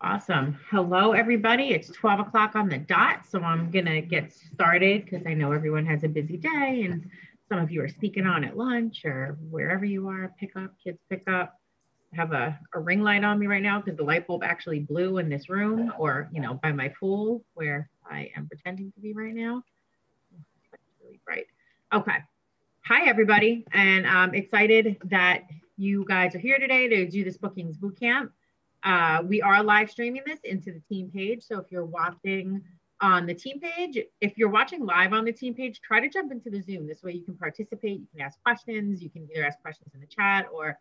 Awesome. Hello, everybody. It's 12 o'clock on the dot, so I'm going to get started because I know everyone has a busy day and some of you are sneaking on at lunch or wherever you are. Pick up, kids pick up. I have a ring light on me right now because the light bulb actually blew in this room or, you know, by my pool where I am pretending to be right now. It's really bright. Okay. Hi, everybody. And I'm excited that you guys are here today to do this bookings boot camp. We are live streaming this into the team page. So if you're watching on the team page, if you're watching live on the team page, try to jump into the Zoom. This way you can participate, you can ask questions, you can either ask questions in the chat or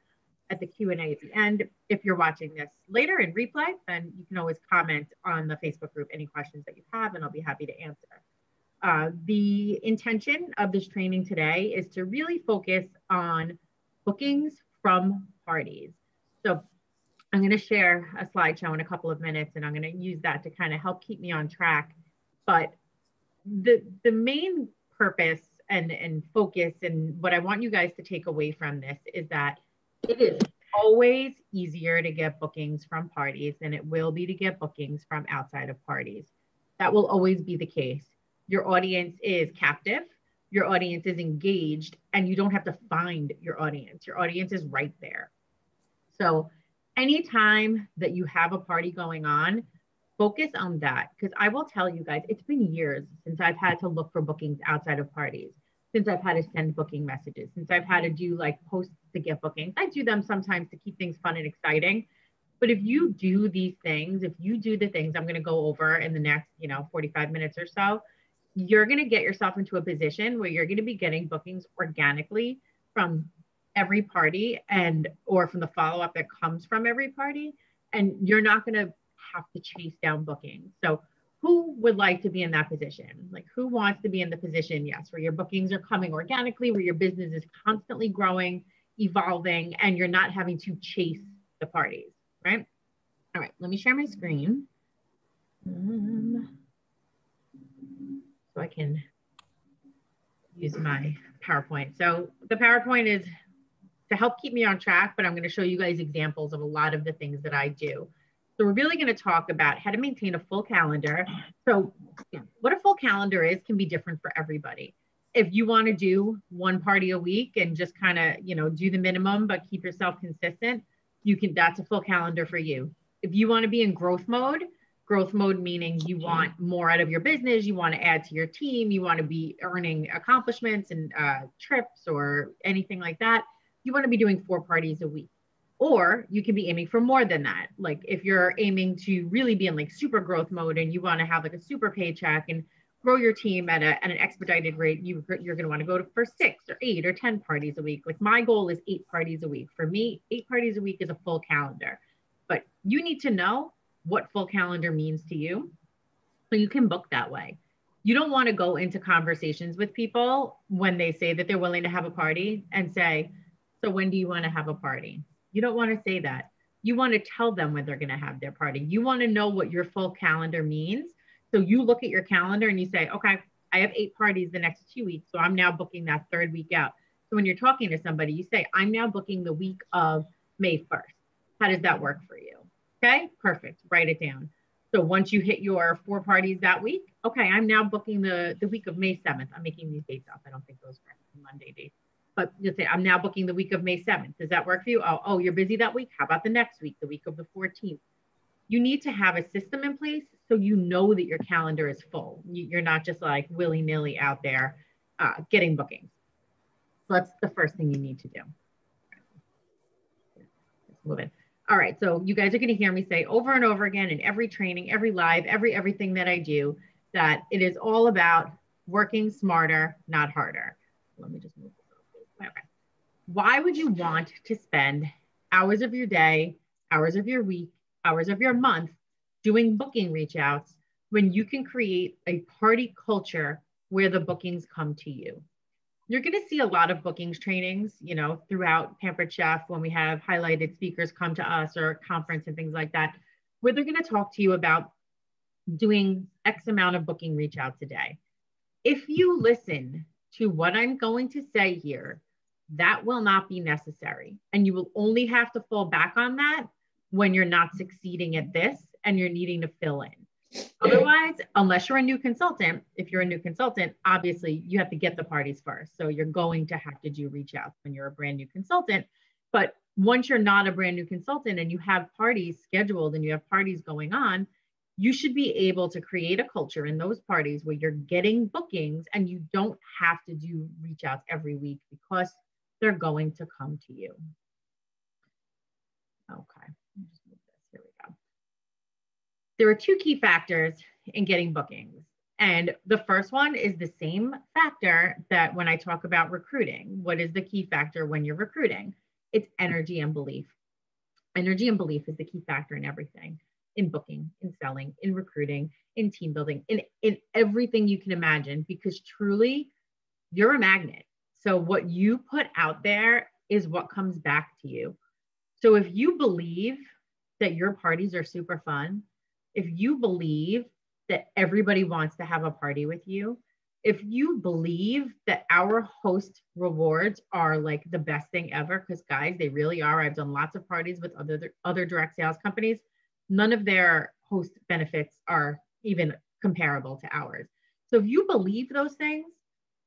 at the Q&A at the end. If you're watching this later in replay, then you can always comment on the Facebook group any questions that you have, and I'll be happy to answer. The intention of this training today is to really focus on bookings from parties. So I'm going to share a slideshow in a couple of minutes, and I'm going to use that to kind of help keep me on track. But the main purpose and focus and what I want you guys to take away from this is that it is always easier to get bookings from parties than it will be to get bookings from outside of parties. That will always be the case. Your audience is captive, your audience is engaged, and you don't have to find your audience. Your audience is right there. So anytime that you have a party going on, focus on that. Because I will tell you guys, it's been years since I've had to look for bookings outside of parties, since I've had to send booking messages, since I've had to do like posts to get bookings. I do them sometimes to keep things fun and exciting. But if you do these things, if you do the things I'm going to go over in the next, 45 minutes or so, you're going to get yourself into a position where you're going to be getting bookings organically from every party or from the follow-up that comes from every party. And you're not going to have to chase down bookings. So who would like to be in that position? Like, who wants to be in the position, yes, where your bookings are coming organically, where your business is constantly growing, evolving, and you're not having to chase the parties, right? All right, let me share my screen. So I can use my PowerPoint. So the PowerPoint is to help keep me on track, but I'm going to show you guys examples of a lot of the things that I do. So we're really going to talk about how to maintain a full calendar. So what a full calendar is can be different for everybody. If you want to do one party a week and just kind of, do the minimum, but keep yourself consistent, that's a full calendar for you. If you want to be in growth mode meaning you want more out of your business, you want to add to your team, you want to be earning accomplishments and trips or anything like that, you want to be doing 4 parties a week. Or you can be aiming for more than that. Like if you're aiming to really be in like super growth mode and you want to have like a super paycheck and grow your team at an expedited rate, you're going to want to go for 6 or 8 or 10 parties a week. Like my goal is 8 parties a week. For me, 8 parties a week is a full calendar. But you need to know what full calendar means to you so you can book that way. You don't want to go into conversations with people when they say that they're willing to have a party and say, so when do you want to have a party? You don't want to say that. You want to tell them when they're going to have their party. You want to know what your full calendar means. So you look at your calendar and you say, okay, I have 8 parties the next 2 weeks. So I'm now booking that 3rd week out. So when you're talking to somebody, you say, I'm now booking the week of May 1st. How does that work for you? Okay, perfect. Write it down. So once you hit your 4 parties that week, okay, I'm now booking the week of May 7th. I'm making these dates up. I don't think those are Monday dates. But you'll say, I'm now booking the week of May 7th. Does that work for you? Oh, you're busy that week? How about the next week, the week of the 14th? You need to have a system in place so you know that your calendar is full. You're not just like willy-nilly out there getting bookings. So that's the first thing you need to do. Let's move in. All right, so you guys are going to hear me say over and over again in every training, every live, everything that I do, that it is all about working smarter, not harder. Let me just move this over. Okay. Why would you want to spend hours of your day, hours of your week, hours of your month doing booking reach outs when you can create a party culture where the bookings come to you? You're going to see a lot of bookings trainings, throughout Pampered Chef when we have highlighted speakers come to us or a conference and things like that, where they're going to talk to you about doing X amount of booking reach outs a day. If you listen to what I'm going to say here, that will not be necessary. And you will only have to fall back on that when you're not succeeding at this and you're needing to fill in. Otherwise, unless you're a new consultant, if you're a new consultant, obviously you have to get the parties first. So you're going to have to do reach outs when you're a brand new consultant. But once you're not a brand new consultant and you have parties scheduled and you have parties going on, you should be able to create a culture in those parties where you're getting bookings and you don't have to do reach outs every week because they're going to come to you. Okay, just move this. Here we go. There are two key factors in getting bookings. And the first one is the same factor that when I talk about recruiting. What is the key factor when you're recruiting? It's energy and belief. Energy and belief is the key factor in everything, in booking, in selling, in recruiting, in team building, in everything you can imagine, because truly you're a magnet. So what you put out there is what comes back to you. So if you believe that your parties are super fun, if you believe that everybody wants to have a party with you, if you believe that our host rewards are like the best thing ever, because guys, they really are. I've done lots of parties with other direct sales companies. None of their host benefits are even comparable to ours. So if you believe those things,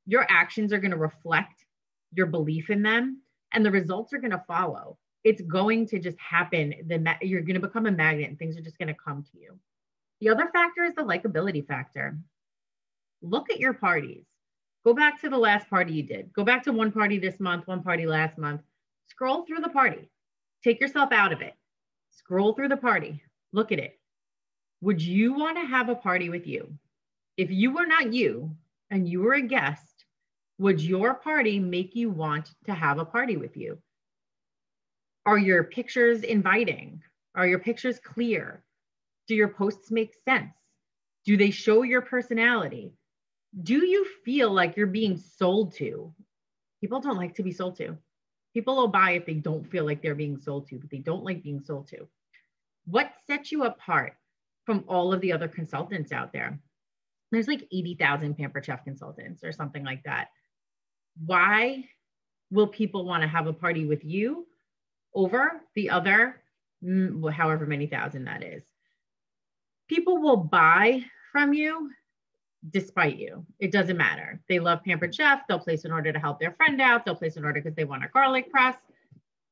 your actions are going to reflect your belief in them and the results are going to follow. It's going to just happen. You're going to become a magnet and things are just going to come to you. The other factor is the likability factor. Look at your parties. Go back to the last party you did. Go back to one party this month, one party last month. Scroll through the party. Take yourself out of it. Scroll through the party. Look at it. Would you want to have a party with you? If you were not you and you were a guest, would your party make you want to have a party with you? Are your pictures inviting? Are your pictures clear? Do your posts make sense? Do they show your personality? Do you feel like you're being sold to? People don't like to be sold to. People will buy if they don't feel like they're being sold to, but they don't like being sold to. What sets you apart from all of the other consultants out there? There's like 80,000 Pampered Chef consultants or something like that. Why will people want to have a party with you over the other, however many thousand that is? People will buy from you despite you. It doesn't matter. They love Pampered Chef. They'll place an order to help their friend out. They'll place an order because they want a garlic press,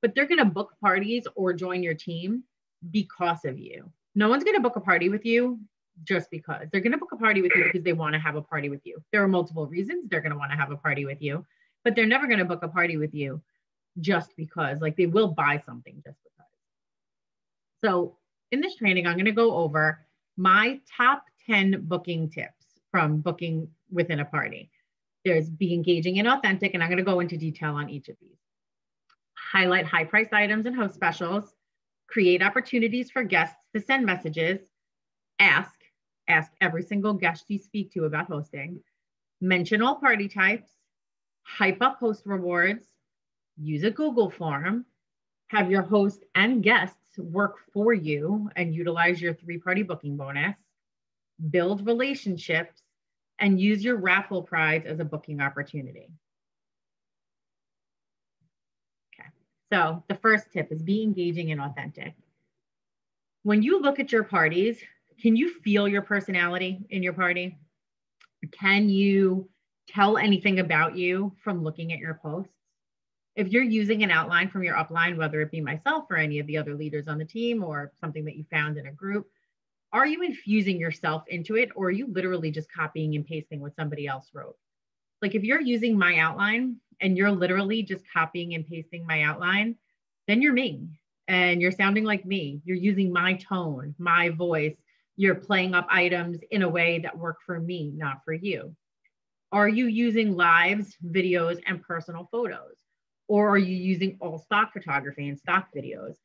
but they're going to book parties or join your team because of you. No one's going to book a party with you just because. They're going to book a party with you because they want to have a party with you. There are multiple reasons they're going to want to have a party with you, but they're never going to book a party with you just because. Like, they will buy something just because. So in this training, I'm going to go over my top 10 booking tips from booking within a party. There's be engaging and authentic, and I'm going to go into detail on each of these. Highlight high price items and host specials. Create opportunities for guests to send messages. Ask every single guest you speak to about hosting. Mention all party types. Hype up host rewards. Use a Google form. Have your host and guests work for you and utilize your 3-party booking bonus. Build relationships and use your raffle prize as a booking opportunity. Okay, so the first tip is be engaging and authentic. When you look at your parties, can you feel your personality in your party? Can you tell anything about you from looking at your posts? If you're using an outline from your upline, whether it be myself or any of the other leaders on the team or something that you found in a group, are you infusing yourself into it, or are you literally just copying and pasting what somebody else wrote? Like, if you're using my outline and you're literally just copying and pasting my outline, then you're me and you're sounding like me. You're using my tone, my voice. You're playing up items in a way that work for me, not for you. Are you using lives, videos, and personal photos? Or are you using all stock photography and stock videos?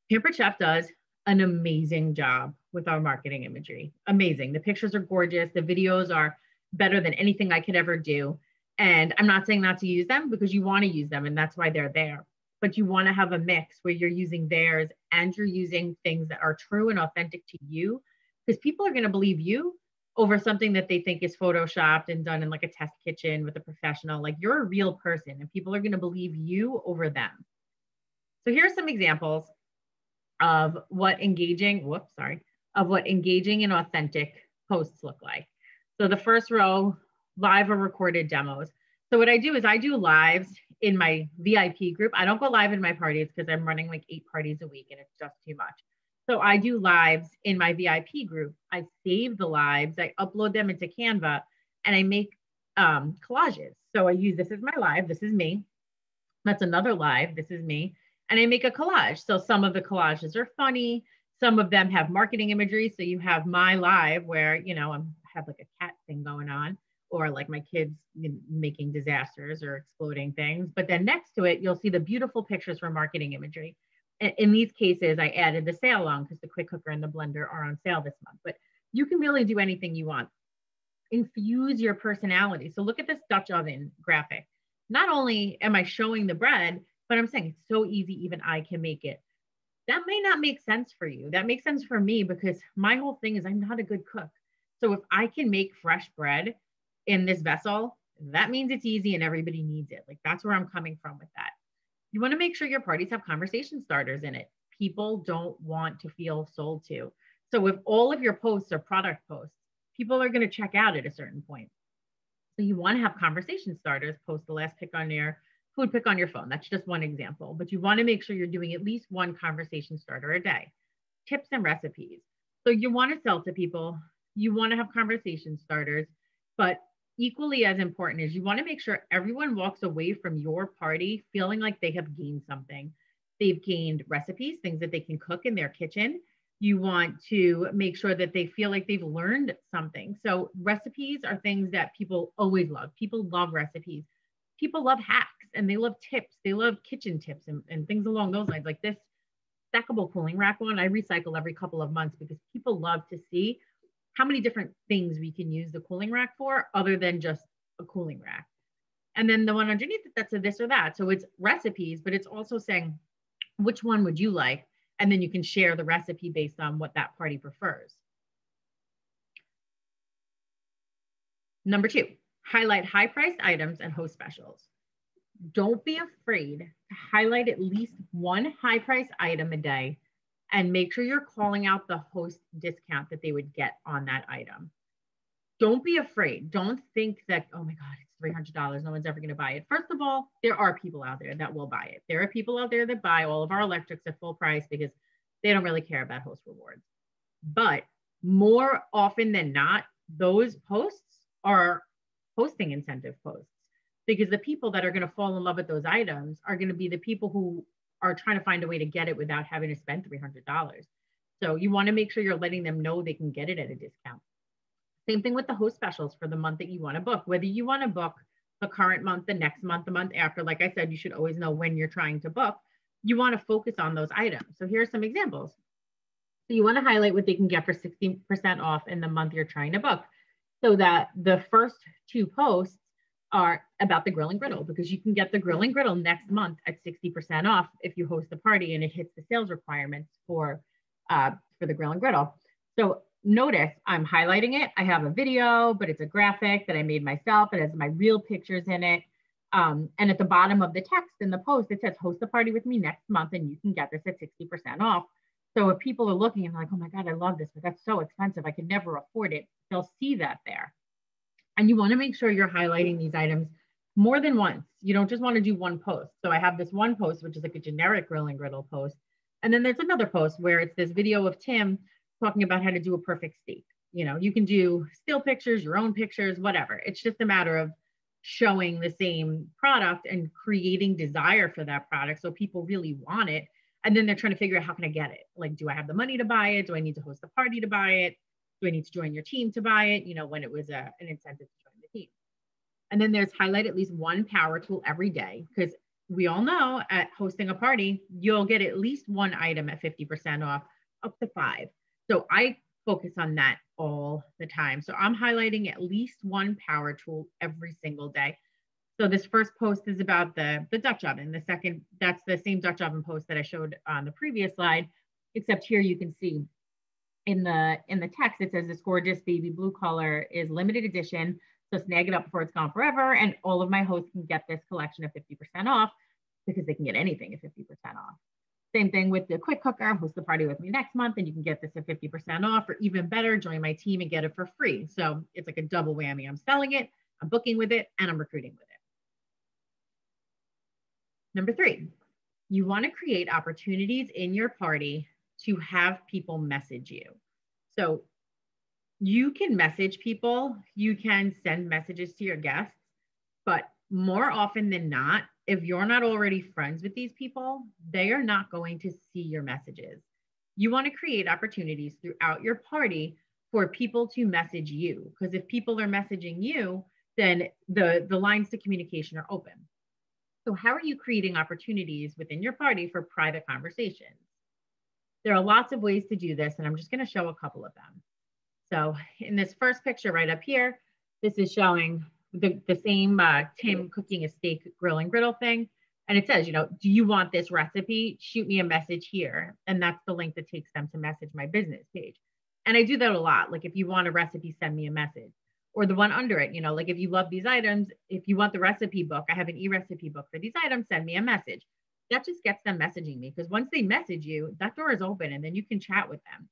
Pampered Chef does an amazing job with our marketing imagery. Amazing. The pictures are gorgeous. The videos are better than anything I could ever do. And I'm not saying not to use them, because you want to use them and that's why they're there. But you want to have a mix where you're using theirs and you're using things that are true and authentic to you, because people are going to believe you over something that they think is photoshopped and done in like a test kitchen with a professional. Like, you're a real person and people are going to believe you over them. So here's some examples of what engaging, of what engaging and authentic posts look like. So the first row, live or recorded demos. So what I do is I do lives in my VIP group. I don't go live in my parties because I'm running like 8 parties a week and it's just too much. So I do lives in my VIP group. I save the lives, I upload them into Canva, and I make collages. So I use, this is my live, this is me. That's another live, this is me. And I make a collage. So some of the collages are funny. Some of them have marketing imagery. So you have my live where, you know, I have like a cat thing going on, or like my kids making disasters or exploding things. But then next to it, you'll see the beautiful pictures for marketing imagery. In these cases, I added the sale along because the quick cooker and the blender are on sale this month. But you can really do anything you want. Infuse your personality. So look at this Dutch oven graphic. Not only am I showing the bread, but I'm saying it's so easy, even I can make it. That may not make sense for you. That makes sense for me because my whole thing is I'm not a good cook. So if I can make fresh bread in this vessel, that means it's easy and everybody needs it. Like that's where I'm coming from with that. You want to make sure your parties have conversation starters in it. People don't want to feel sold to. So if all of your posts are product posts, people are going to check out at a certain point. So you want to have conversation starters, post the last pick on your food pick on your phone. That's just one example, but you want to make sure you're doing at least one conversation starter a day. Tips and recipes. So you want to sell to people, you want to have conversation starters, but equally as important is you want to make sure everyone walks away from your party feeling like they have gained something. They've gained recipes, things that they can cook in their kitchen. You want to make sure that they feel like they've learned something. So recipes are things that people always love. People love recipes. People love hacks and they love tips. They love kitchen tips and things along those lines. Like this stackable cooling rack one, I recycle every couple of months because people love to see how many different things we can use the cooling rack for other than just a cooling rack. And then the one underneath it, that's a this or that. So it's recipes, but it's also saying, which one would you like? And then you can share the recipe based on what that party prefers. Number 2, highlight high-priced items and host specials. Don't be afraid to highlight at least one high-priced item a day and make sure you're calling out the host discount that they would get on that item. Don't be afraid. Don't think that, oh my God, it's $300. No one's ever going to buy it. First of all, there are people out there that will buy it. There are people out there that buy all of our electrics at full price because they don't really care about host rewards. But more often than not, those posts are hosting incentive posts because the people that are going to fall in love with those items are going to be the people who are trying to find a way to get it without having to spend $300. So you want to make sure you're letting them know they can get it at a discount. Same thing with the host specials for the month that you want to book. Whether you want to book the current month, the next month, the month after, like I said, you should always know when you're trying to book. You want to focus on those items. So here are some examples. So you want to highlight what they can get for 60% off in the month you're trying to book. So that the first 2 posts are about the grill and griddle because you can get the grill and griddle next month at 60% off if you host a party and it hits the sales requirements for the grill and griddle. So notice I'm highlighting it. I have a video, but it's a graphic that I made myself. It has my real pictures in it. And at the bottom of the text in the post, it says host a party with me next month and you can get this at 60% off. So if people are looking and like, oh my God, I love this, but that's so expensive, I could never afford it, they'll see that there. And you want to make sure you're highlighting these items more than once. You don't just want to do one post. So I have this one post, which is like a generic grill and griddle post. And then there's another post where it's this video of Tim talking about how to do a perfect steak. You know, you can do still pictures, your own pictures, whatever. It's just a matter of showing the same product and creating desire for that product so people really want it. And then they're trying to figure out, how can I get it? Like, do I have the money to buy it? Do I need to host a party to buy it? Do I need to join your team to buy it? You know, when it was an incentive to join the team. And then there's highlight at least one power tool every day, because we all know at hosting a party, you'll get at least one item at 50% off, up to 5. So I focus on that all the time. So I'm highlighting at least one power tool every single day. So this first post is about the Dutch oven. The second, that's the same Dutch oven post that I showed on the previous slide, except here you can see in the text, it says this gorgeous baby blue color is limited edition. So snag it up before it's gone forever. And all of my hosts can get this collection at 50% off because they can get anything at 50% off. Same thing with the quick cooker, host the party with me next month and you can get this at 50% off, or even better, join my team and get it for free. So it's like a double whammy. I'm selling it, I'm booking with it, and I'm recruiting with it. Number 3, you want to create opportunities in your party to have people message you. So you can message people, you can send messages to your guests, but more often than not, if you're not already friends with these people, they are not going to see your messages. You want to create opportunities throughout your party for people to message you, because if people are messaging you, then the lines to communication are open. So how are you creating opportunities within your party for private conversations? There are lots of ways to do this, and I'm just going to show a couple of them. So in this first picture right up here, this is showing the same Tim cooking a steak grill and griddle thing. And it says, do you want this recipe? Shoot me a message here. And that's the link that takes them to message my business page. And I do that a lot. Like if you want a recipe, send me a message. Or the one under it, like if you love these items, if you want the recipe book, I have an e-recipe book for these items, send me a message. That just gets them messaging me, because once they message you, that door is open and then you can chat with them.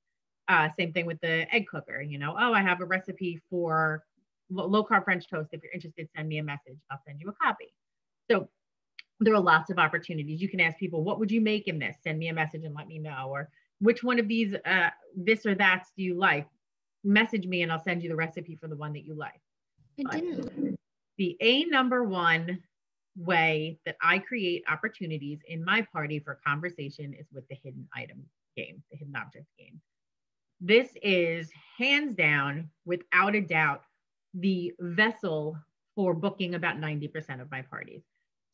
Same thing with the egg cooker, I have a recipe for low carb French toast. If you're interested, send me a message. I'll send you a copy. So there are lots of opportunities. You can ask people, what would you make in this? Send me a message and let me know. Or which one of these this or that's do you like? Message me and I'll send you the recipe for the one that you like. The number one way that I create opportunities in my party for conversation is with the hidden item game, the hidden object game. This is hands down, without a doubt, the vessel for booking about 90% of my parties.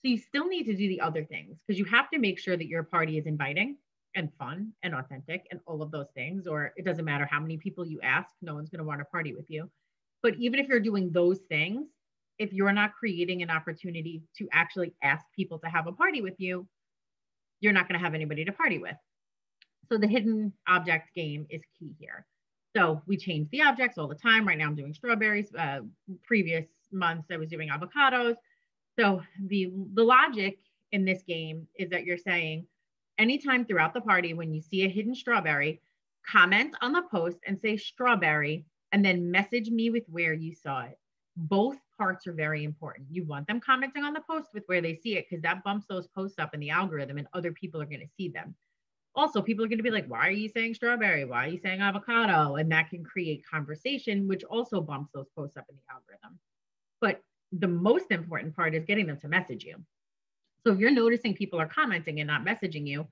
So you still need to do the other things, because you have to make sure that your party is inviting and fun and authentic and all of those things, or it doesn't matter how many people you ask, no one's going to want to party with you. But even if you're doing those things, if you're not creating an opportunity to actually ask people to have a party with you, you're not going to have anybody to party with. So the hidden object game is key here. So we change the objects all the time. Right now I'm doing strawberries. Previous months I was doing avocados. So the logic in this game is that you're saying anytime throughout the party when you see a hidden strawberry, comment on the post and say strawberry, and then message me with where you saw it. Both parts are very important. You want them commenting on the post with where they see it, because that bumps those posts up in the algorithm and other people are going to see them. Also, people are going to be like, why are you saying strawberry? Why are you saying avocado? And that can create conversation, which also bumps those posts up in the algorithm. But the most important part is getting them to message you. So if you're noticing people are commenting and not messaging you,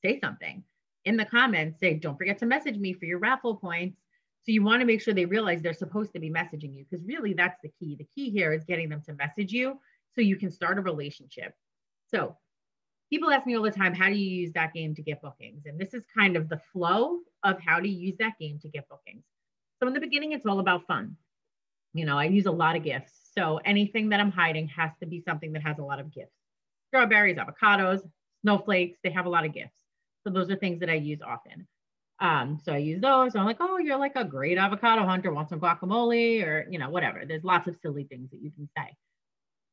say something. In the comments, say, don't forget to message me for your raffle points. So you want to make sure they realize they're supposed to be messaging you, because really that's the key. The key here is getting them to message you so you can start a relationship. So people ask me all the time, how do you use that game to get bookings? And this is kind of the flow of how to use that game to get bookings. So in the beginning, it's all about fun. I use a lot of gifts. So anything that I'm hiding has to be something that has a lot of gifts. Strawberries, avocados, snowflakes, they have a lot of gifts. So those are things that I use often. So I use those. So I'm like, oh, you're like a great avocado hunter, want some guacamole, or, whatever. There's lots of silly things that you can say.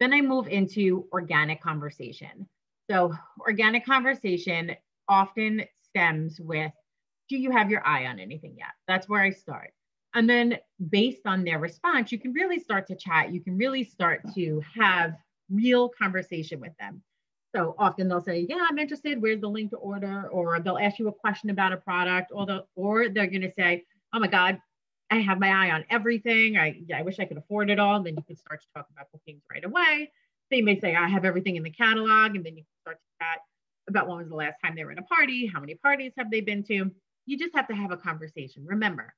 Then I move into organic conversation. So organic conversation often stems with, do you have your eye on anything yet? That's where I start. And then based on their response, you can really start to chat. You can really start to have real conversation with them. So often they'll say, yeah, I'm interested. Where's the link to order? Or they'll ask you a question about a product, or they're going to say, oh my God, I have my eye on everything. I wish I could afford it all. And then you can start to talk about bookings right away. They may say, I have everything in the catalog. And then you can start to chat about when was the last time they were in a party? How many parties have they been to? You just have to have a conversation. Remember,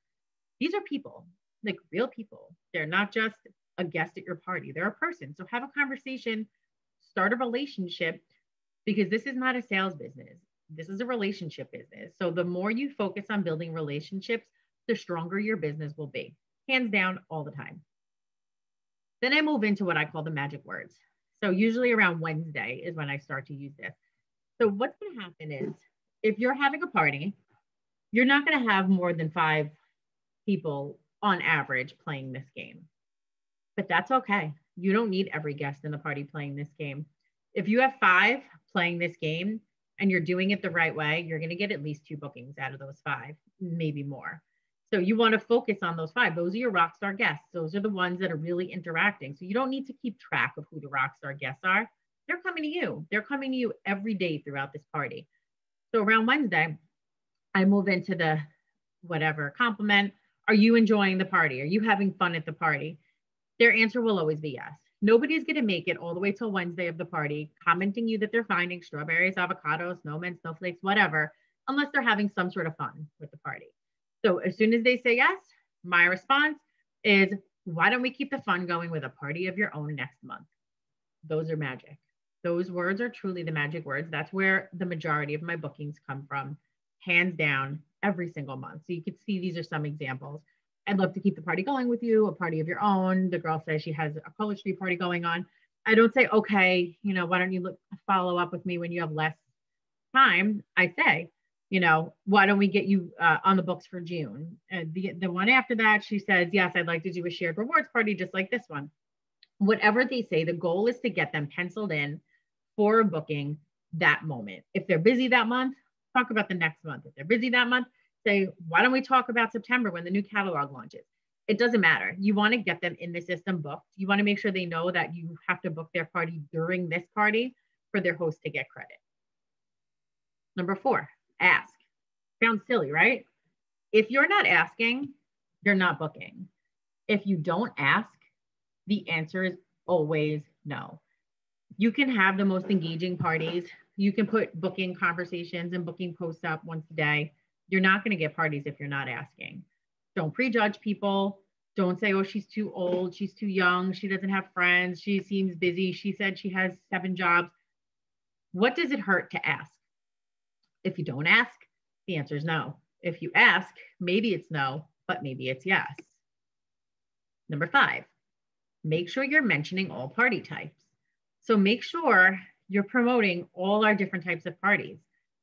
these are people, like real people. They're not just a guest at your party. They're a person. So have a conversation, start a relationship, because this is not a sales business. This is a relationship business. So the more you focus on building relationships, the stronger your business will be. Hands down, all the time. Then I move into what I call the magic words. So usually around Wednesday is when I start to use this. So what's going to happen is, if you're having a party, you're not going to have more than 5 people on average playing this game. But that's okay. You don't need every guest in the party playing this game. If you have 5 playing this game, and you're doing it the right way, you're going to get at least 2 bookings out of those 5, maybe more. So you want to focus on those 5. Those are your rock star guests. Those are the ones that are really interacting. So you don't need to keep track of who the rock star guests are. They're coming to you. They're coming to you every day throughout this party. So around Wednesday, I move into the whatever compliment. Are you enjoying the party? Are you having fun at the party? Their answer will always be yes. Nobody's going to make it all the way till Wednesday of the party commenting you that they're finding strawberries, avocados, snowmen, snowflakes, whatever, unless they're having some sort of fun with the party. So as soon as they say yes, my response is, why don't we keep the fun going with a party of your own next month? Those are magic. Those words are truly the magic words. That's where the majority of my bookings come from, hands down, every single month. So you could see these are some examples. I'd love to keep the party going with you, a party of your own. The girl says she has a college street party going on. I don't say, okay, why don't you follow up with me when you have less time? I say, why don't we get you on the books for June? The one after that, she says, yes, I'd like to do a shared rewards party just like this one. Whatever they say, the goal is to get them penciled in for a booking that moment. If they're busy that month, talk about the next month. If they're busy that month, say, why don't we talk about September when the new catalog launches? It doesn't matter. You want to get them in the system booked. You want to make sure they know that you have to book their party during this party for their host to get credit. Number 4, ask. Sounds silly, right? If you're not asking, you're not booking. If you don't ask, the answer is always no. You can have the most engaging parties. You can put booking conversations and booking posts up once a day. You're not going to get parties if you're not asking. Don't prejudge people. Don't say, oh, she's too old. She's too young. She doesn't have friends. She seems busy. She said she has 7 jobs. What does it hurt to ask? If you don't ask, the answer is no. If you ask, maybe it's no, but maybe it's yes. Number 5, make sure you're mentioning all party types. So make sure you're promoting all our different types of parties.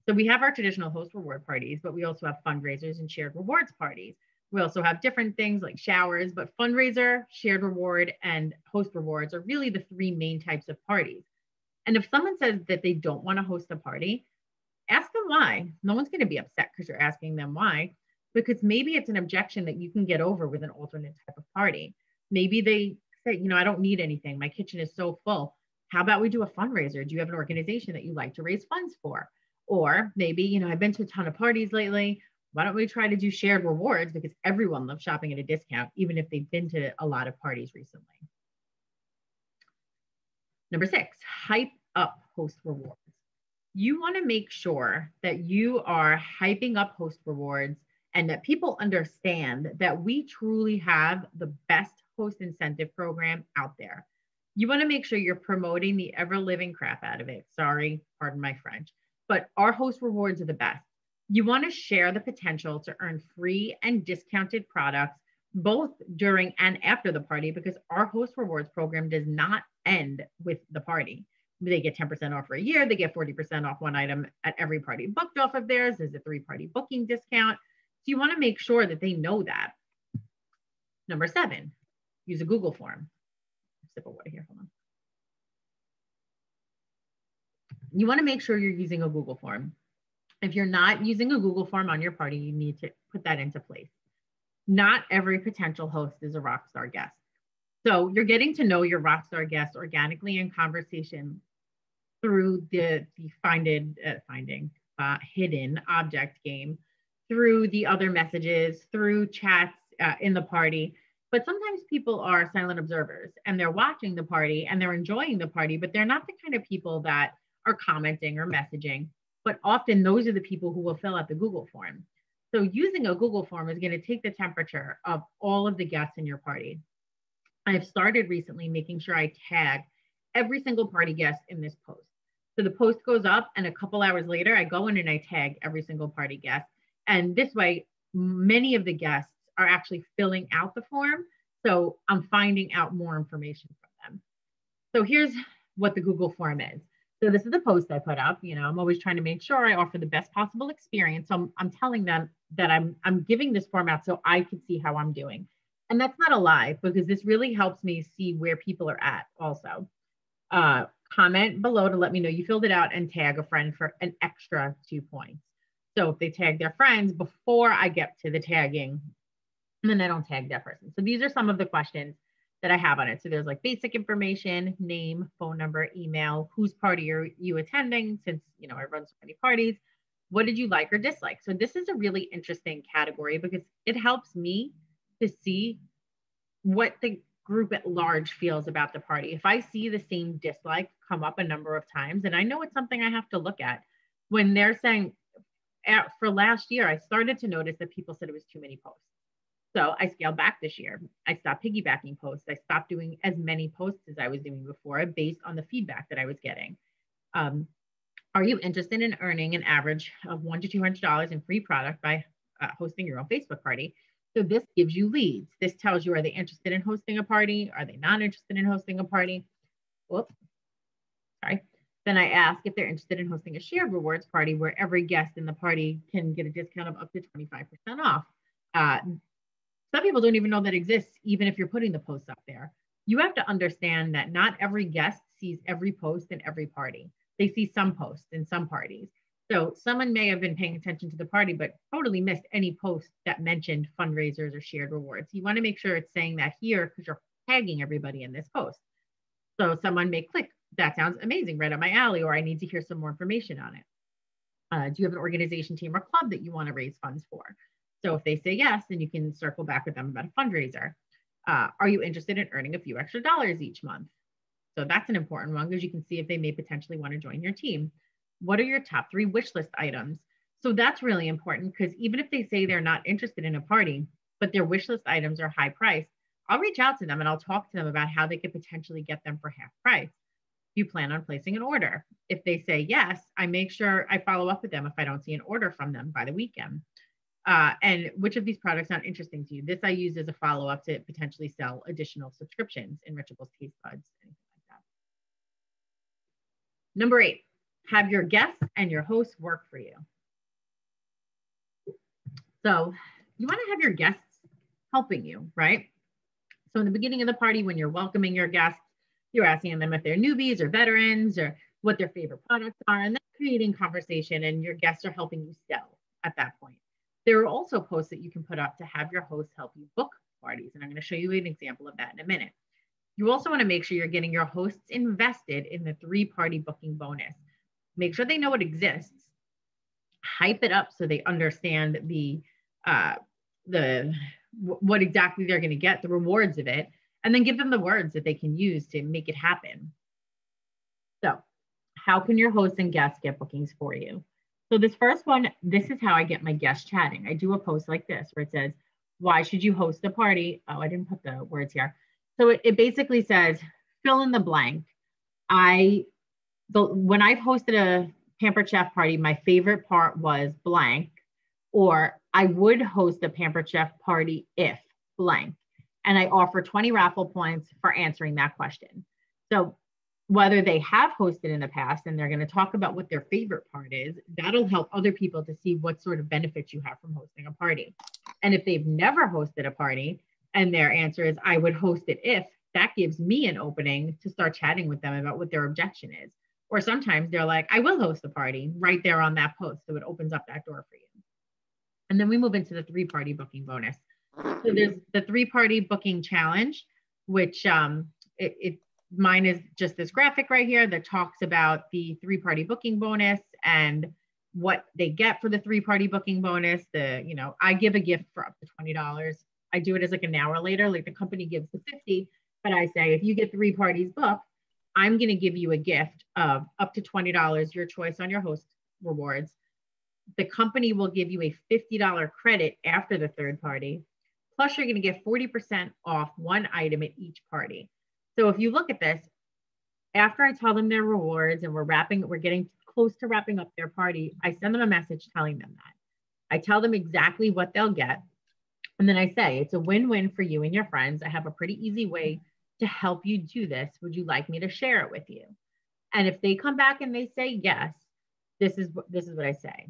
So we have our traditional host reward parties, but we also have fundraisers and shared rewards parties. We also have different things like showers, but fundraiser, shared reward, and host rewards are really the 3 main types of parties. And if someone says that they don't want to host a party, ask them why. No one's going to be upset because you're asking them why, because maybe it's an objection that you can get over with an alternate type of party. Maybe they say, I don't need anything. My kitchen is so full. How about we do a fundraiser? Do you have an organization that you like to raise funds for? Or maybe, I've been to a ton of parties lately. Why don't we try to do shared rewards? Because everyone loves shopping at a discount, even if they've been to a lot of parties recently. Number 6, hype up host rewards. You want to make sure that you are hyping up host rewards and that people understand that we truly have the best host incentive program out there. You want to make sure you're promoting the ever living crap out of it. Sorry, pardon my French, but our host rewards are the best. You want to share the potential to earn free and discounted products both during and after the party, because our host rewards program does not end with the party. They get 10% off for a year. They get 40% off one item at every party booked off of theirs. There's a 3-party booking discount. So you want to make sure that they know that. Number 7, use a Google form. Sip of water here, hold on. You want to make sure you're using a Google form. If you're not using a Google form on your party, you need to put that into place. Not every potential host is a rockstar guest. So you're getting to know your rockstar guests organically in conversation through the hidden object game, through the other messages, through chats in the party. But sometimes people are silent observers and they're watching the party and they're enjoying the party, but they're not the kind of people that are commenting or messaging. But often those are the people who will fill out the Google form. So using a Google form is going to take the temperature of all of the guests in your party. I've started recently making sure I tag every single party guest in this post. So the post goes up and a couple hours later, I go in and I tag every single party guest. And this way, many of the guests are actually filling out the form. So I'm finding out more information from them. So here's what the Google form is. So this is the post I put up. I'm always trying to make sure I offer the best possible experience. So I'm telling them that I'm giving this form out so I can see how I'm doing. And that's not a lie, because this really helps me see where people are at also. comment below to let me know you filled it out and tag a friend for an extra 2 points. So if they tag their friends before I get to the tagging, then I don't tag that person. So these are some of the questions that I have on it. So there's like basic information, name, phone number, email, whose party are you attending, since I run so many parties. What did you like or dislike? So this is a really interesting category because it helps me to see what the group at large feels about the party. If I see the same dislike come up a number of times, and I know it's something I have to look at when they're saying, for last year, I started to notice that people said it was too many posts. So I scaled back this year. I stopped piggybacking posts. I stopped doing as many posts as I was doing before based on the feedback that I was getting. Are you interested in earning an average of $100 to $200 in free product by hosting your own Facebook party? So this gives you leads. This tells you, are they interested in hosting a party? Are they not interested in hosting a party? Whoops, sorry. Then I ask if they're interested in hosting a shared rewards party where every guest in the party can get a discount of up to 25% off. Some people don't even know that exists, even if you're putting the posts up there. You have to understand that not every guest sees every post in every party. They see some posts in some parties. So someone may have been paying attention to the party, but totally missed any post that mentioned fundraisers or shared rewards. You want to make sure it's saying that here because you're tagging everybody in this post. So someone may click, that sounds amazing, right up my alley, or I need to hear some more information on it. Do you have an organization, team, or club that you want to raise funds for? So if they say yes, then you can circle back with them about a fundraiser. Are you interested in earning a few extra dollars each month? So that's an important one because you can see if they may potentially want to join your team. What are your top 3 wish list items? So that's really important because even if they say they're not interested in a party, but their wish list items are high priced, I'll reach out to them and I'll talk to them about how they could potentially get them for half price. Do you plan on placing an order? If they say yes, I make sure I follow up with them if I don't see an order from them by the weekend. And which of these products sound interesting to you? This I use as a follow-up to potentially sell additional subscriptions, Enrichables taste buds, anything like that. Number 8, have your guests and your hosts work for you. So you want to have your guests helping you, right? So in the beginning of the party, when you're welcoming your guests, you're asking them if they're newbies or veterans or what their favorite products are, and then creating conversation, and your guests are helping you sell at that point. There are also posts that you can put up to have your hosts help you book parties, and I'm going to show you an example of that in a minute. You also want to make sure you're getting your hosts invested in the 3-party booking bonus. Make sure they know it exists. Hype it up so they understand what exactly they're going to get, the rewards of it, and then give them the words that they can use to make it happen. So how can your hosts and guests get bookings for you? So this first one, this is how I get my guests chatting. I do a post like this where it says, why should you host a party? Oh, I didn't put the words here. So it basically says, fill in the blank. When I've hosted a Pampered Chef party, my favorite part was blank, or I would host a Pampered Chef party if blank. And I offer 20 raffle points for answering that question. So whether they have hosted in the past and they're going to talk about what their favorite part is, that'll help other people to see what sort of benefits you have from hosting a party. And if they've never hosted a party and their answer is, I would host it if, that gives me an opening to start chatting with them about what their objection is. Or sometimes they're like, I will host a party right there on that post. So it opens up that door for you. And then we move into the 3-party booking bonus. So there's the 3-party booking challenge, which mine is just this graphic right here that talks about the 3-party booking bonus and what they get for the 3-party booking bonus. I give a gift for up to $20. I do it as like an hour later, like the company gives the $50, but I say, if you get 3 parties booked, I'm going to give you a gift of up to $20, your choice on your host rewards. The company will give you a $50 credit after the 3rd party. Plus, you're going to get 40% off one item at each party. So if you look at this, after I tell them their rewards and we're getting close to wrapping up their party, I send them a message telling them that. I tell them exactly what they'll get. And then I say, it's a win-win for you and your friends. I have a pretty easy way to help you do this. Would you like me to share it with you? And if they come back and they say yes, this is what I say,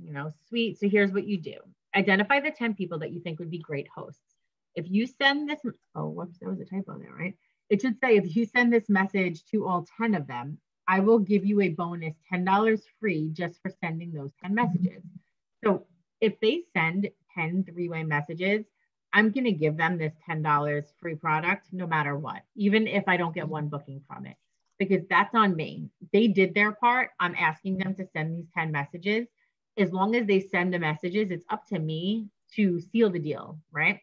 sweet. So here's what you do. Identify the 10 people that you think would be great hosts. If you send this, oh, whoops, there was a typo there, right? It should say, if you send this message to all 10 of them, I will give you a bonus $10 free just for sending those 10 messages. So if they send 10 three-way messages, I'm going to give them this $10 free product no matter what, even if I don't get one booking from it, because that's on me. They did their part. I'm asking them to send these 10 messages. As long as they send the messages, it's up to me to seal the deal, right?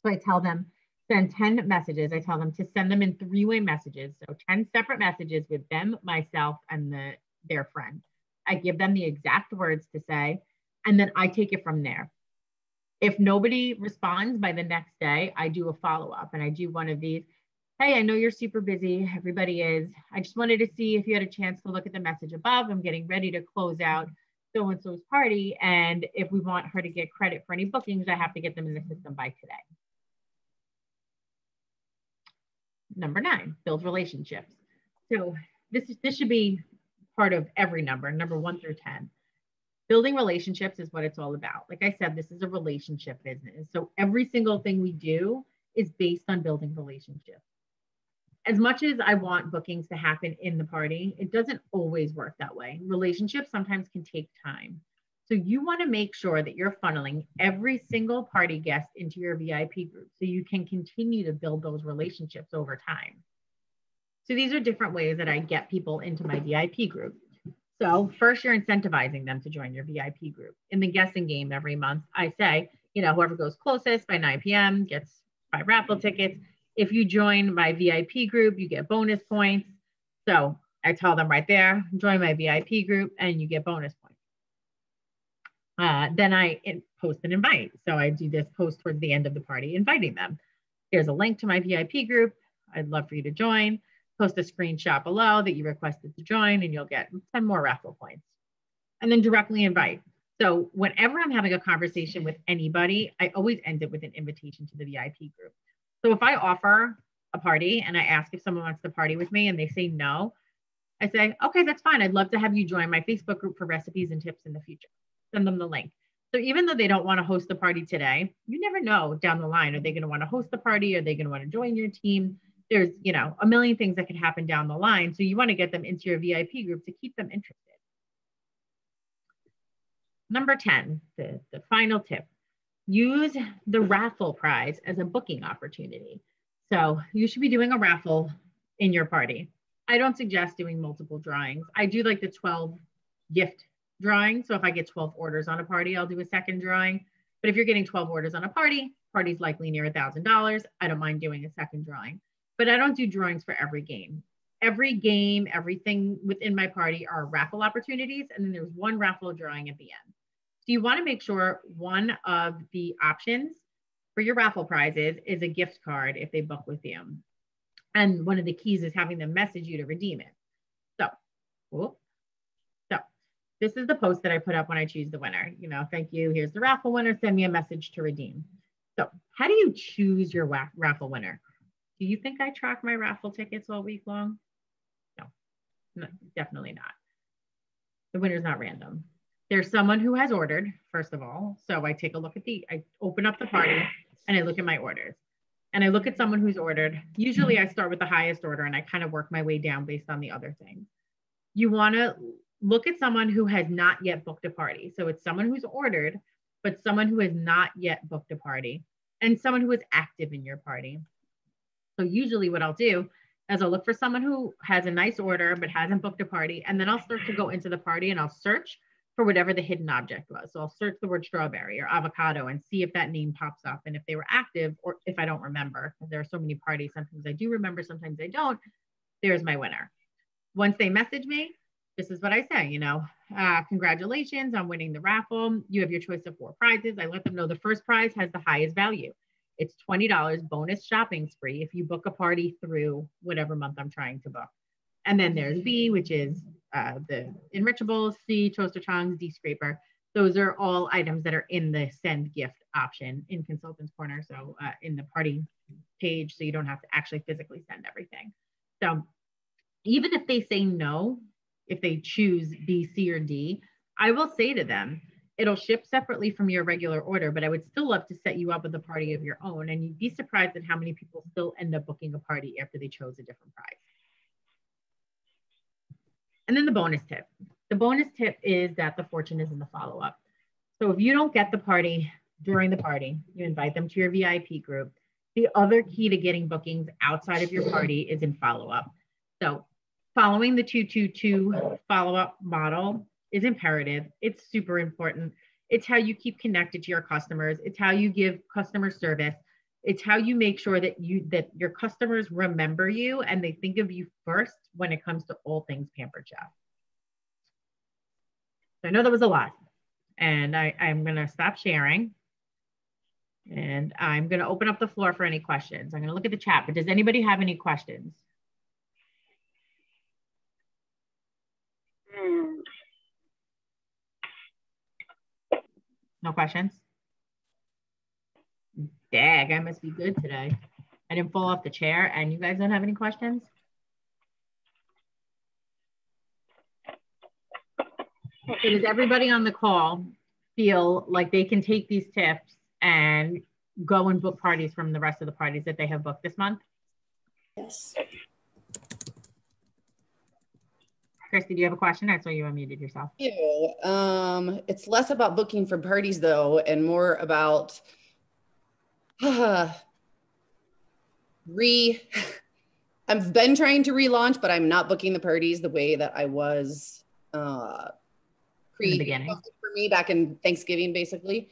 So I tell them, send 10 messages. I tell them to send them in three-way messages. So 10 separate messages with them, myself, and their friend. I give them the exact words to say, and then I take it from there. If nobody responds by the next day, I do a follow-up and I do one of these. Hey, I know you're super busy. Everybody is. I just wanted to see if you had a chance to look at the message above. I'm getting ready to close out so-and-so's party. And if we want her to get credit for any bookings, I have to get them in the system by today. Number 9, build relationships. So this should be part of every number 1 through 10. Building relationships is what it's all about. Like I said, this is a relationship business. So every single thing we do is based on building relationships. As much as I want bookings to happen in the party, it doesn't always work that way. Relationships sometimes can take time. So you want to make sure that you're funneling every single party guest into your VIP group so you can continue to build those relationships over time. So these are different ways that I get people into my VIP group. So first, you're incentivizing them to join your VIP group. In the guessing game every month, I say, whoever goes closest by 9 p.m. gets 5 raffle tickets. If you join my VIP group, you get bonus points. So I tell them right there, join my VIP group and you get bonus points. Then I post an invite. So I do this post towards the end of the party, inviting them. Here's a link to my VIP group. I'd love for you to join. Post a screenshot below that you requested to join and you'll get 10 more raffle points. And then directly invite. So whenever I'm having a conversation with anybody, I always end it with an invitation to the VIP group. So if I offer a party and I ask if someone wants to party with me and they say no, I say, okay, that's fine. I'd love to have you join my Facebook group for recipes and tips in the future. Send them the link. So even though they don't want to host the party today, you never know down the line, are they going to want to host the party? Are they going to want to join your team? There's, a million things that could happen down the line. So you want to get them into your VIP group to keep them interested. Number 10, the final tip, use the raffle prize as a booking opportunity. So you should be doing a raffle in your party. I don't suggest doing multiple drawings. I do like the 12 gift drawing. So if I get 12 orders on a party, I'll do a second drawing. But if you're getting 12 orders on a party's likely near $1,000. I don't mind doing a second drawing. But I don't do drawings for every game. Every game, everything within my party are raffle opportunities. And then there's one raffle drawing at the end. So you want to make sure one of the options for your raffle prizes is a gift card if they book with you. And one of the keys is having them message you to redeem it. So this is the post that I put up when I choose the winner. Thank you. Here's the raffle winner. Send me a message to redeem. So how do you choose your raffle winner? Do you think I track my raffle tickets all week long? No, definitely not. The winner's not random. There's someone who has ordered, first of all. So I take a look at I open up the party and I look at my orders. And I look at someone who's ordered. Usually I start with the highest order and I kind of work my way down based on the other things. You want to look at someone who has not yet booked a party. So it's someone who's ordered, but someone who has not yet booked a party and someone who is active in your party. So usually what I'll do is I'll look for someone who has a nice order, but hasn't booked a party. And then I'll start to go into the party and I'll search for whatever the hidden object was. So I'll search the word strawberry or avocado and see if that name pops up. And if they were active or if I don't remember, because there are so many parties, sometimes I do remember, sometimes I don't, there's my winner. Once they message me, this is what I say, congratulations on winning the raffle. You have your choice of 4 prizes. I let them know the first prize has the highest value. It's $20 bonus shopping spree if you book a party through whatever month I'm trying to book. And then there's B, which is the enrichables, C, toaster tongs, D, scraper. Those are all items that are in the send gift option in Consultants Corner. So in the party page, so you don't have to actually physically send everything. So even if they say no, if they choose B, C, or D, I will say to them, it'll ship separately from your regular order, but I would still love to set you up with a party of your own. And you'd be surprised at how many people still end up booking a party after they chose a different prize. And then the bonus tip. The bonus tip is that the fortune is in the follow-up. So if you don't get the party during the party, you invite them to your VIP group. The other key to getting bookings outside of your party is in follow-up. So following the 222 follow-up model is imperative. It's super important. It's how you keep connected to your customers. It's how you give customer service. It's how you make sure that your customers remember you and they think of you first when it comes to all things Pampered Chef. So I know that was a lot, and I'm going to stop sharing, and I'm going to open up the floor for any questions. I'm going to look at the chat, but does anybody have any questions? No questions? Dag, I must be good today. I didn't fall off the chair, and you guys don't have any questions? So does everybody on the call feel like they can take these tips and go and book parties from the rest of the parties that they have booked this month? Yes. Christy, do you have a question? I saw you unmuted yourself. It's less about booking for parties though, and more about I've been trying to relaunch, but I'm not booking the parties the way that I was in the beginning for me back in Thanksgiving, basically.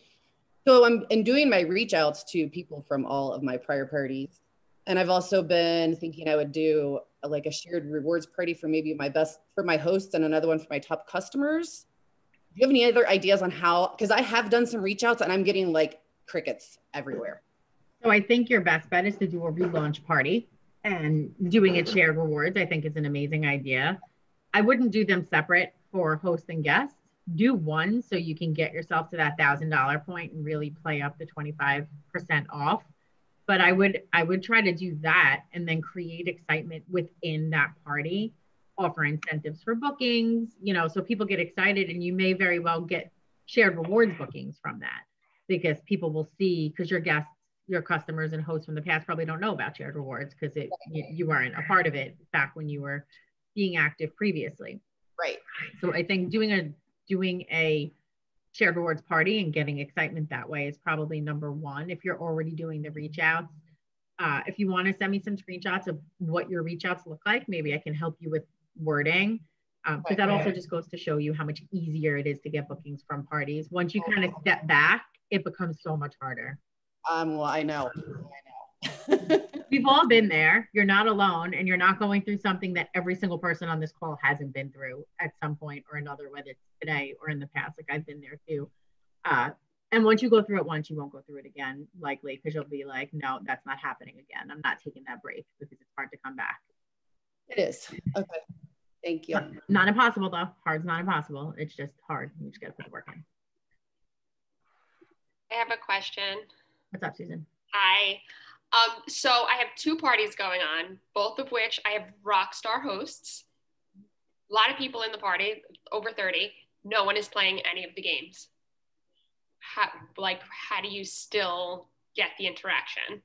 So I'm doing my reach outs to people from all of my prior parties. And I've also been thinking I would do like a shared rewards party for maybe for my hosts and another one for my top customers. Do you have any other ideas on how, because I have done some reach outs and I'm getting like crickets everywhere. So I think your best bet is to do a relaunch party, and doing it shared rewards, I think, is an amazing idea. I wouldn't do them separate for hosts and guests. Do one so you can get yourself to that $1,000 point and really play up the 25% off. But I would try to do that and then create excitement within that party, offer incentives for bookings, so people get excited, and you may very well get shared rewards bookings from that, because people will see, because your guests, your customers and hosts from the past probably don't know about shared rewards because you weren't a part of it back when you were being active previously. Right. So I think doing a shared rewards party and getting excitement that way is probably number one. If you're already doing the reach outs, if you want to send me some screenshots of what your reach outs look like, maybe I can help you with wording. But that also just goes to show you how much easier it is to get bookings from parties. Once you kind of step back, it becomes so much harder. Well, I know. We've all been there. You're not alone, and you're not going through something that every single person on this call hasn't been through at some point or another, whether it's today or in the past. Like, I've been there too. And once you go through it once, you won't go through it again, likely, because you'll be like, no, that's not happening again. I'm not taking that break, because it's hard to come back. It is. Okay. Thank you. Not impossible though. Hard's not impossible. It's just hard. You just got to put the work in. I have a question. What's up, Susan? Hi. So I have two parties going on, both of which I have rock star hosts. A lot of people in the party, over 30. No one is playing any of the games. How do you still get the interaction?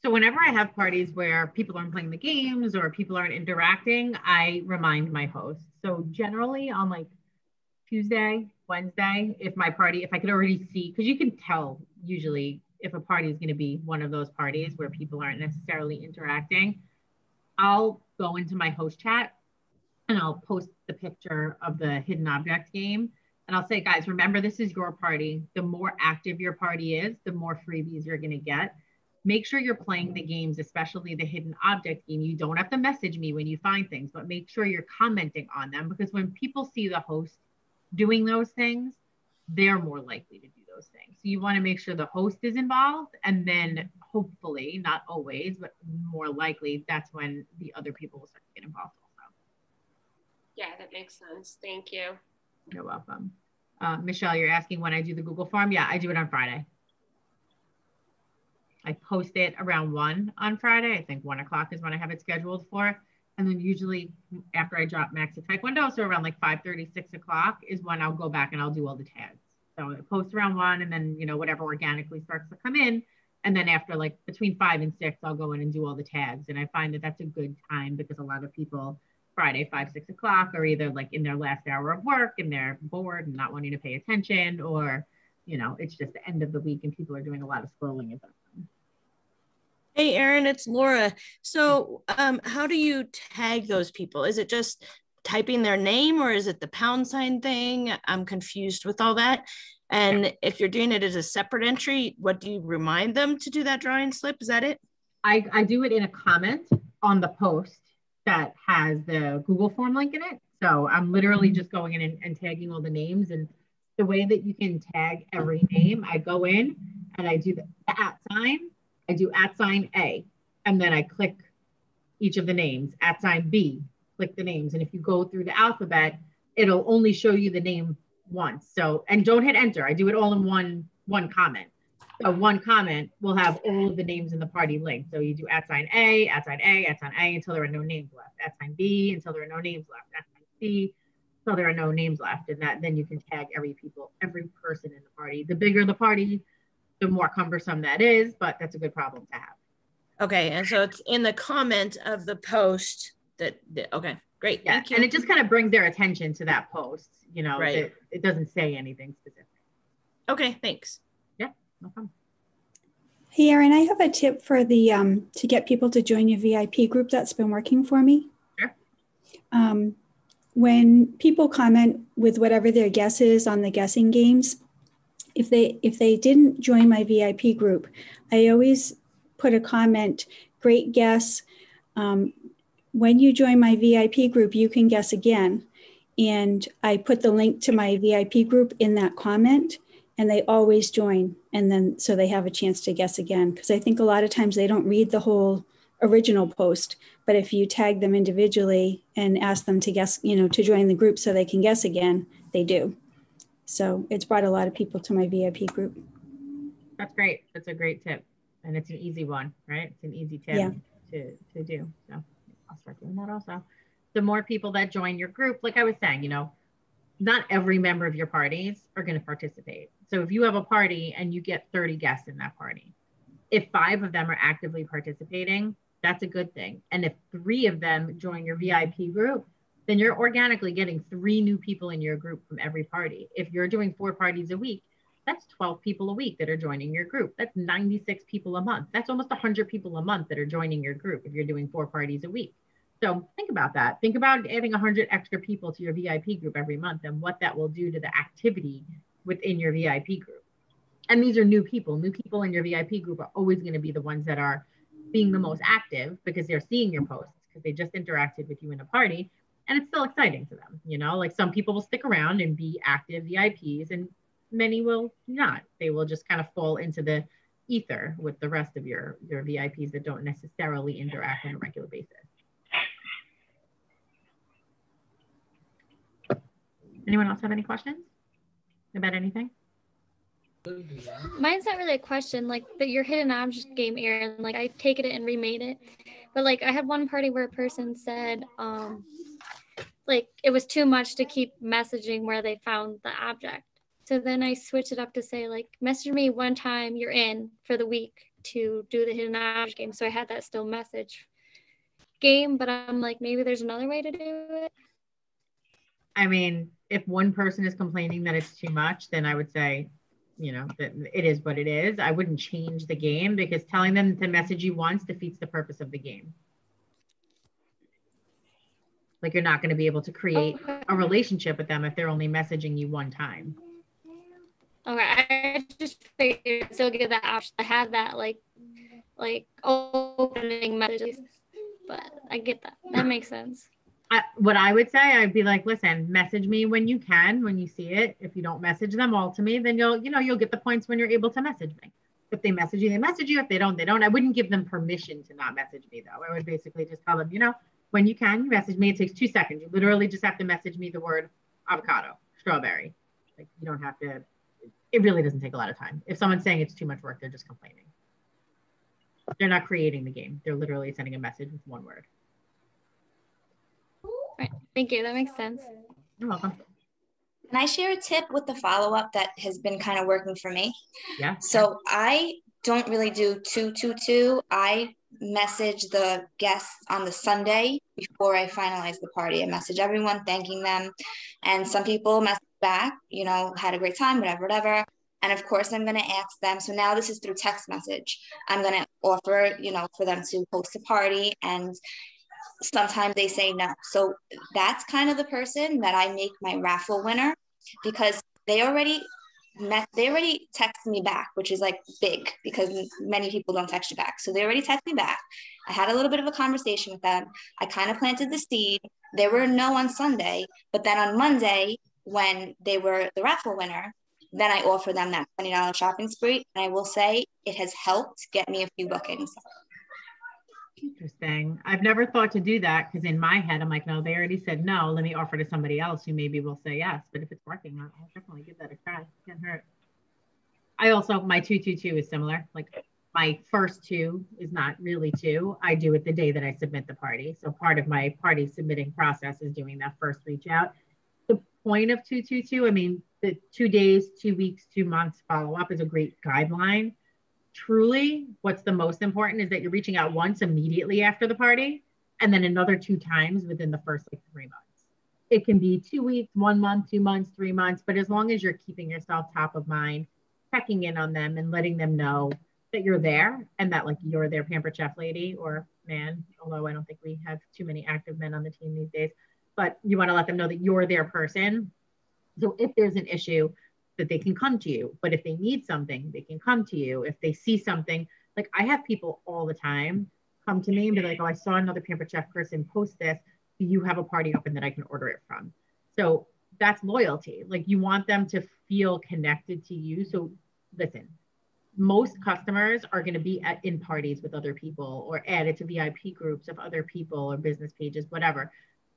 So whenever I have parties where people aren't playing the games or people aren't interacting, I remind my hosts. So generally on like Tuesday, Wednesday, if I could already see, because you can tell usually if a party is going to be one of those parties where people aren't necessarily interacting, I'll go into my host chat and I'll post the picture of the hidden object game. And I'll say, guys, remember, this is your party. The more active your party is, the more freebies you're going to get. Make sure you're playing the games, especially the hidden object game. You don't have to message me when you find things, but make sure you're commenting on them, because when people see the host doing those things, they're more likely to do those things. So you want to make sure the host is involved, and then hopefully, not always, but more likely, that's when the other people will start to get involved also. Yeah, that makes sense. Thank you. You're welcome. Michelle, you're asking when I do the Google form. Yeah, I do it on Friday. I post it around 1 on Friday. I think 1 o'clock is when I have it scheduled for. And then usually after I drop Max to Taekwondo, so around like 5:30, 6 o'clock is when I'll go back and I'll do all the tags. So I post around 1, and then, whatever organically starts to come in. And then after like between 5 and 6, I'll go in and do all the tags. And I find that that's a good time, because a lot of people Friday, 5, 6 o'clock, or either like in their last hour of work and they're bored and not wanting to pay attention, or, you know, it's just the end of the week and people are doing a lot of scrolling at that time. Hey, Arin, it's Laura. So how do you tag those people? Is it just typing their name or is it the # thing? I'm confused with all that. And if you're doing it as a separate entry, what do you remind them to do that drawing slip? Is that it? I do it in a comment on the post that has the Google form link in it. So I'm literally just going in and tagging all the names. And the way that you can tag every name, I go in and I do the @ sign. I do @ A, and then I click each of the names, @ B, click the names. And if you go through the alphabet, it'll only show you the name once. So, and don't hit enter. I do it all in one comment. So one comment will have all of the names in the party link. So you do @ A, @ A, @ A until there are no names left, @ B until there are no names left, @ C until there are no names left. And then you can tag every person in the party. The bigger the party, the more cumbersome that is, but that's a good problem to have. Okay, and so it's in the comment of the post okay, great. Yeah, Thank you. and it just kind of brings their attention to that post, you know, right. It doesn't say anything specific. Okay, thanks. Yeah, no problem. Hey, Arin, I have a tip for the to get people to join your VIP group that's been working for me. Sure. When people comment with whatever their guess is on the guessing games, if they didn't join my VIP group, I always put a comment, great guess. When you join my VIP group, you can guess again. And I put the link to my VIP group in that comment, and they always join. And then so they have a chance to guess again. Because I think a lot of times they don't read the whole original post, but if you tag them individually and ask them to guess, you know, to join the group so they can guess again, they do. So it's brought a lot of people to my VIP group. That's great. That's a great tip. And it's an easy one, right? It's an easy tip to do. So I'll start doing that also. The more people that join your group, like I was saying, you know, not every member of your parties are going to participate. So if you have a party and you get 30 guests in that party, if 5 of them are actively participating, that's a good thing. And if 3 of them join your VIP group, then you're organically getting 3 new people in your group from every party. If you're doing 4 parties a week, that's 12 people a week that are joining your group. That's 96 people a month. That's almost 100 people a month that are joining your group if you're doing 4 parties a week. So think about that. Think about adding 100 extra people to your VIP group every month and what that will do to the activity within your VIP group. And these are new people. New people in your VIP group are always going to be the ones that are being the most active because they're seeing your posts because they just interacted with you in a party. And it's still exciting to them. You know, like some people will stick around and be active VIPs and many will not. They will just kind of fall into the ether with the rest of your VIPs that don't necessarily interact on a regular basis. Anyone else have any questions about anything? Mine's not really a question, like your hidden object game, Arin, like I taken it and remade it. But like I had one party where a person said, like it was too much to keep messaging where they found the object. So then I switched it up to say like, message me one time you're in for the week to do the hidden object game. So I had that still message game, but I'm like, maybe there's another way to do it. I mean, if one person is complaining that it's too much, then I would say, you know, that it is what it is. I wouldn't change the game because telling them to message you once defeats the purpose of the game. Like you're not going to be able to create a relationship with them if they're only messaging you one time. Okay, I just figured still give that option. I have that like opening messages, but I get that. That makes sense. What I would say, I'd be like, listen, message me when you can, when you see it. If you don't message them all to me, then you'll get the points when you're able to message me. If they message you, they message you. If they don't, they don't. I wouldn't give them permission to not message me though. I would basically just tell them, you know, when you can, you message me. It takes 2 seconds. You literally just have to message me the word avocado, strawberry. Like you don't have to. It really doesn't take a lot of time. If someone's saying it's too much work, they're just complaining. They're not creating the game. They're literally sending a message with one word. All right. Thank you. That makes sense. You're welcome. Can I share a tip with the follow-up that has been kind of working for me? Yeah. So I don't really do 2-2-2. I message the guests on the Sunday before I finalize the party. I message everyone, thanking them. And some people message back, you know, had a great time, whatever. And of course, I'm going to ask them. So now this is through text message. I'm going to offer, you know, for them to host a party, and sometimes they say no. So that's kind of the person that I make my raffle winner, because they already text me back, which is like big because many people don't text you back. So they already text me back. I had a little bit of a conversation with them. I kind of planted the seed. They were no on Sunday, but then on Monday, when they were the raffle winner, then I offer them that $20 shopping spree. And I will say it has helped get me a few bookings. Interesting. I've never thought to do that, because in my head, I'm like, no, they already said no. Let me offer to somebody else who maybe will say yes. But if it's working, I'll definitely give that a try. Can't hurt. I also, my 222 is similar. Like my first two is not really two. I do it the day that I submit the party. So part of my party submitting process is doing that first reach out. The point of 222, I mean, the 2 days, 2 weeks, 2 months follow up is a great guideline. Truly, what's the most important is that you're reaching out once immediately after the party, and then another 2 times within the first like 3 months. It can be 2 weeks, 1 month, 2 months, 3 months, but as long as you're keeping yourself top of mind, checking in on them and letting them know that you're there, and that like you're their pampered chef lady or man, although I don't think we have too many active men on the team these days, but you want to let them know that you're their person. So if there's an issue, that they can come to you. But if they need something, they can come to you. If they see something, like I have people all the time come to me and be like, oh, I saw another pampered chef person post this. Do you have a party open that I can order it from? So that's loyalty. Like you want them to feel connected to you. So listen, most customers are going to be in parties with other people or added to VIP groups of other people or business pages, whatever.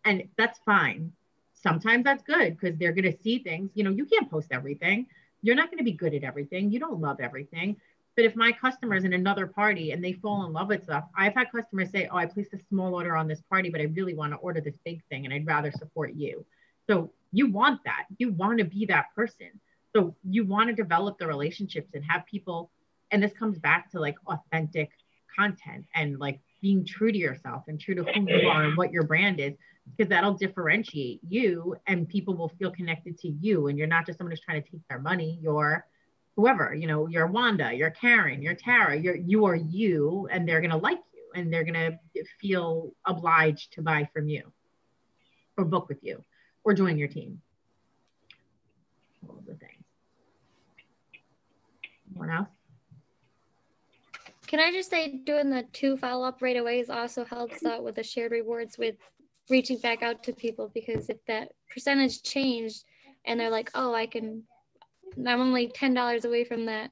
And that's fine. Sometimes that's good because they're going to see things. You know, you can't post everything. You're not going to be good at everything. You don't love everything. But if my customer's in another party and they fall in love with stuff, I've had customers say, oh, I placed a small order on this party, but I really want to order this big thing and I'd rather support you. So you want that. You want to be that person. So you want to develop the relationships and have people, and this comes back to like authentic content and like being true to yourself and true to who you are and what your brand is, because that'll differentiate you and people will feel connected to you. And you're not just someone who's trying to take their money. You're whoever, you know, you're Wanda, you're Karen, you're Tara, you are you, and they're going to like you and they're going to feel obliged to buy from you or book with you or join your team. All of the things. Anyone else? Can I just say doing the 2 follow-up right away also helps out with the shared rewards with reaching back out to people, because if that percentage changed and they're like, oh, I'm only $10 away from that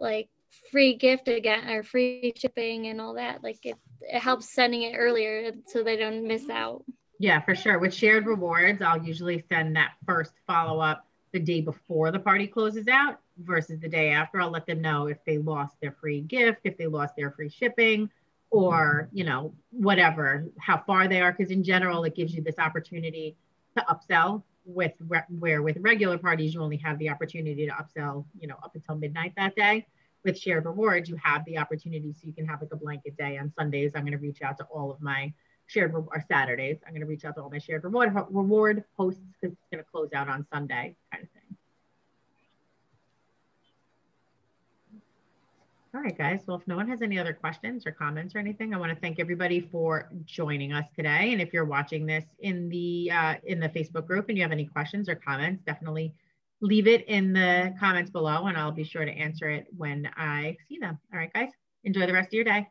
like free gift again or free shipping and all that, like it helps sending it earlier so they don't miss out. Yeah, for sure. With shared rewards, I'll usually send that first follow-up the day before the party closes out versus the day after. I'll let them know if they lost their free gift, if they lost their free shipping, or, you know, whatever, how far they are. Because in general, it gives you this opportunity to upsell where with regular parties, you only have the opportunity to upsell, you know, up until midnight that day. With shared rewards, you have the opportunity, so you can have like a blanket day. On Sundays, I'm going to reach out to all of my or Saturdays, I'm going to reach out to all my shared reward hosts because it's going to close out on Sunday, kind of thing. All right, guys. Well, if no one has any other questions or comments or anything, I want to thank everybody for joining us today. And if you're watching this in the Facebook group and you have any questions or comments, definitely leave it in the comments below and I'll be sure to answer it when I see them. All right, guys. Enjoy the rest of your day.